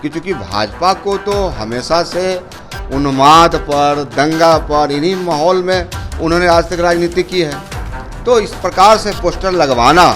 कि चूंकि भाजपा को तो हमेशा से उन्माद पर, दंगा पर, इन्हीं माहौल में उन्होंने आज तक राजनीति की है। तो इस प्रकार से पोस्टर लगवाना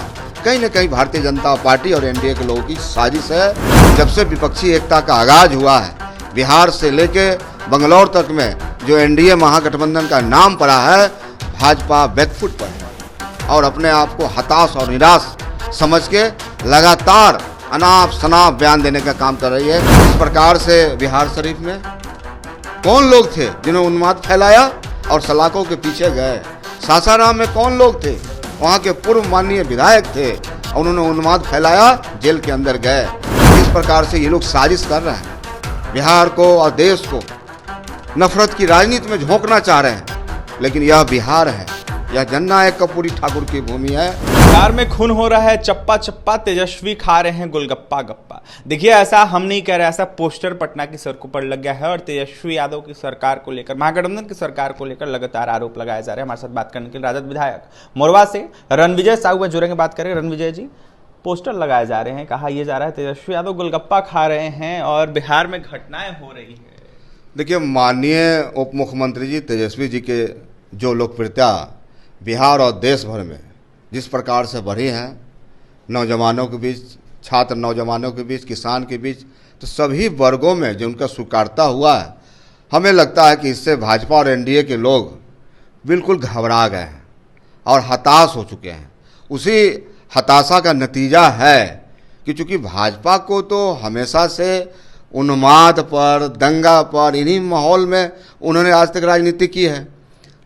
कहीं न कहीं भारतीय जनता पार्टी और एनडीए के लोगों की साजिश है। जब से विपक्षी एकता का आगाज हुआ है, बिहार से लेके बंगलौर तक में जो एनडीए महागठबंधन का नाम पड़ा है, भाजपा बैकफुट पर है और अपने आप को हताश और निराश समझ के लगातार अनाप शनाप बयान देने का काम कर रही है। इस प्रकार से बिहार शरीफ में कौन लोग थे जिन्होंने उन्माद फैलाया और सलाखों के पीछे गए? सासाराम में कौन लोग थे? वहाँ के पूर्व माननीय विधायक थे और उन्होंने उन्माद फैलाया, जेल के अंदर गए। इस प्रकार से ये लोग साजिश कर रहे हैं, बिहार को और देश को नफरत की राजनीति में झोंकना चाह रहे हैं। लेकिन यह बिहार है, यह जननायक कर्पूरी ठाकुर की भूमि है। बिहार में खून हो रहा है चप्पा चप्पा, तेजस्वी खा रहे हैं गोलगप्पा गप्पा। देखिए, ऐसा हम नहीं कह रहे, ऐसा पोस्टर पटना की सड़कों पर लग गया है और तेजस्वी यादव की सरकार को लेकर, महागठबंधन की सरकार को लेकर लगातार आरोप लगाए जा रहे हैं। हमारे साथ बात करने के लिए राजद विधायक मोरवा से रणविजय साहू में जुड़ेंगे, बात करें। रणविजय जी, पोस्टर लगाए जा रहे हैं, कहा यह जा रहा है तेजस्वी यादव गोलगप्पा खा रहे हैं और बिहार में घटनाएं हो रही है। देखिए, माननीय उप मुख्यमंत्री जी तेजस्वी जी के जो लोकप्रियता बिहार और देश भर में जिस प्रकार से बढ़ी है, नौजवानों के बीच, छात्र नौजवानों के बीच, किसान के बीच, तो सभी वर्गों में जो उनका स्वीकारता हुआ है, हमें लगता है कि इससे भाजपा और एनडीए के लोग बिल्कुल घबरा गए हैं और हताश हो चुके हैं। उसी हताशा का नतीजा है कि चूंकि भाजपा को तो हमेशा से उन्माद पर, दंगा पर, इन्हीं माहौल में उन्होंने आज तक राजनीति की है।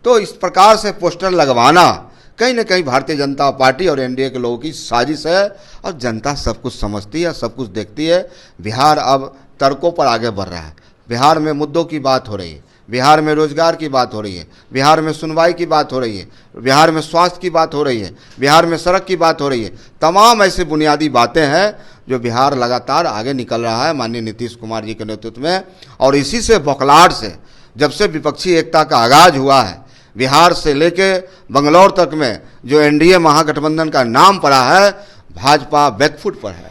तो इस प्रकार से पोस्टर लगवाना कहीं न कहीं भारतीय जनता पार्टी और एनडीए के लोगों की साजिश है और जनता सब कुछ समझती है, सब कुछ देखती है। बिहार अब तर्कों पर आगे बढ़ रहा है। बिहार में मुद्दों की बात हो रही है, बिहार में रोजगार की बात हो रही है, बिहार में सुनवाई की बात हो रही है, बिहार में स्वास्थ्य की बात हो रही है, बिहार में सड़क की बात हो रही है। तमाम ऐसी बुनियादी बातें हैं जो बिहार लगातार आगे निकल रहा है माननीय नीतीश कुमार जी के नेतृत्व में। और इसी से बौखलाहट से जब से विपक्षी एकता का आगाज हुआ है, बिहार से लेके बंगलौर तक में जो एनडीए महागठबंधन का नाम पड़ा है, भाजपा बैकफुट पर है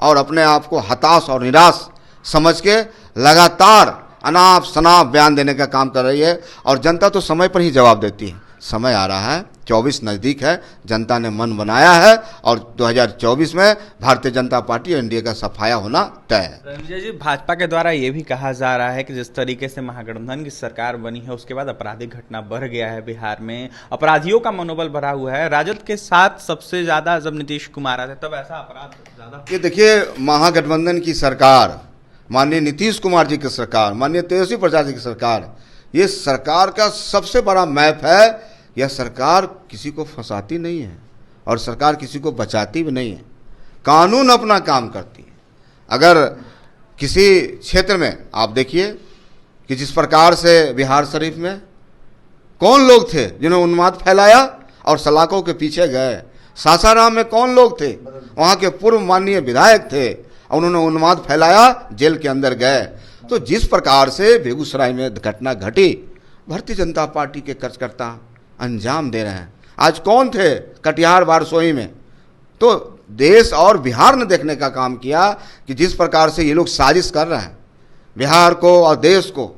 और अपने आप को हताश और निराश समझ के लगातार अनाप शनाप बयान देने का काम कर रही है। और जनता तो समय पर ही जवाब देती है। समय आ रहा है, 24 नज़दीक है, जनता ने मन बनाया है और 2024 में भारतीय जनता पार्टी और एनडीए का सफाया होना तय है। रणविजय जी, भाजपा के द्वारा ये भी कहा जा रहा है कि जिस तरीके से महागठबंधन की सरकार बनी है, उसके बाद आपराधिक घटना बढ़ गया है बिहार में, अपराधियों का मनोबल बढ़ा हुआ है। राजद के साथ सबसे ज्यादा जब नीतीश कुमार आते तब ऐसा अपराध ज्यादा। ये देखिए, महागठबंधन की सरकार, माननीय नीतीश कुमार जी की सरकार, माननीय तेजस्वी प्रसाद जी की सरकार, ये सरकार का सबसे बड़ा मैप है। यह सरकार किसी को फंसाती नहीं है और सरकार किसी को बचाती भी नहीं है, कानून अपना काम करती है। अगर किसी क्षेत्र में आप देखिए कि जिस प्रकार से बिहार शरीफ में कौन लोग थे जिन्होंने उन्माद फैलाया और सलाखों के पीछे गए? सासाराम में कौन लोग थे? वहाँ के पूर्व माननीय विधायक थे और उन्होंने उन्माद फैलाया, जेल के अंदर गए। तो जिस प्रकार से बेगूसराय में घटना घटी, भारतीय जनता पार्टी के कार्यकर्ता अंजाम दे रहे हैं। आज कौन थे कटिहार बारसोई में? तो देश और बिहार ने देखने का काम किया कि जिस प्रकार से ये लोग साजिश कर रहे हैं, बिहार को और देश को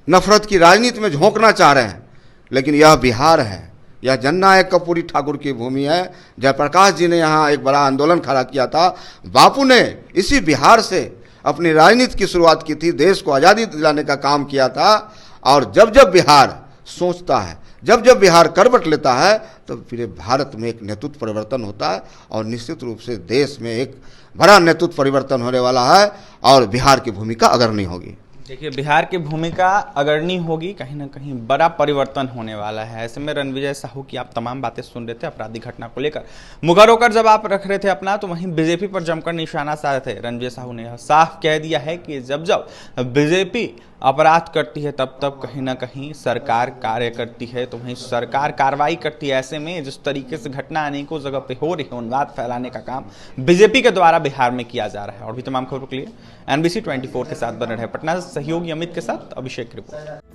नफरत की राजनीति में झोंकना चाह रहे हैं। लेकिन यह बिहार है, यह जननायक कर्पूरी ठाकुर की भूमि है। जयप्रकाश जी ने यहाँ एक बड़ा आंदोलन खड़ा किया था। बापू ने इसी बिहार से अपनी राजनीति की शुरुआत की थी, देश को आज़ादी दिलाने का काम किया था। और जब जब बिहार सोचता है, जब जब बिहार करवट लेता है, तो फिर भारत में एक नेतृत्व परिवर्तन होता है और निश्चित रूप से देश में एक बड़ा नेतृत्व परिवर्तन होने वाला है और बिहार की भूमिका अग्रणी होगी। देखिए, बिहार की भूमिका अग्रणी होगी, कहीं ना कहीं बड़ा परिवर्तन होने वाला है। ऐसे में रणविजय साहू की आप तमाम बातें सुन रहे थे आपराधिक घटना को लेकर, मुखर होकर जब आप रख रहे थे अपना, तो वहीं बीजेपी पर जमकर निशाना साधे थे। रणविजय साहू ने साफ कह दिया है कि जब जब बीजेपी अपराध करती है तब तब कहीं ना कहीं सरकार कार्य करती है, तो वहीं सरकार कार्रवाई करती है। ऐसे में जिस तरीके से घटना अनेकों जगह पे हो रही है, उन्माद फैलाने का काम बीजेपी के द्वारा बिहार में किया जा रहा है। और भी तमाम खबरों के लिए NBC 24 के साथ बने रहे। पटना से सहयोगी अमित के साथ अभिषेक रिपोर्ट।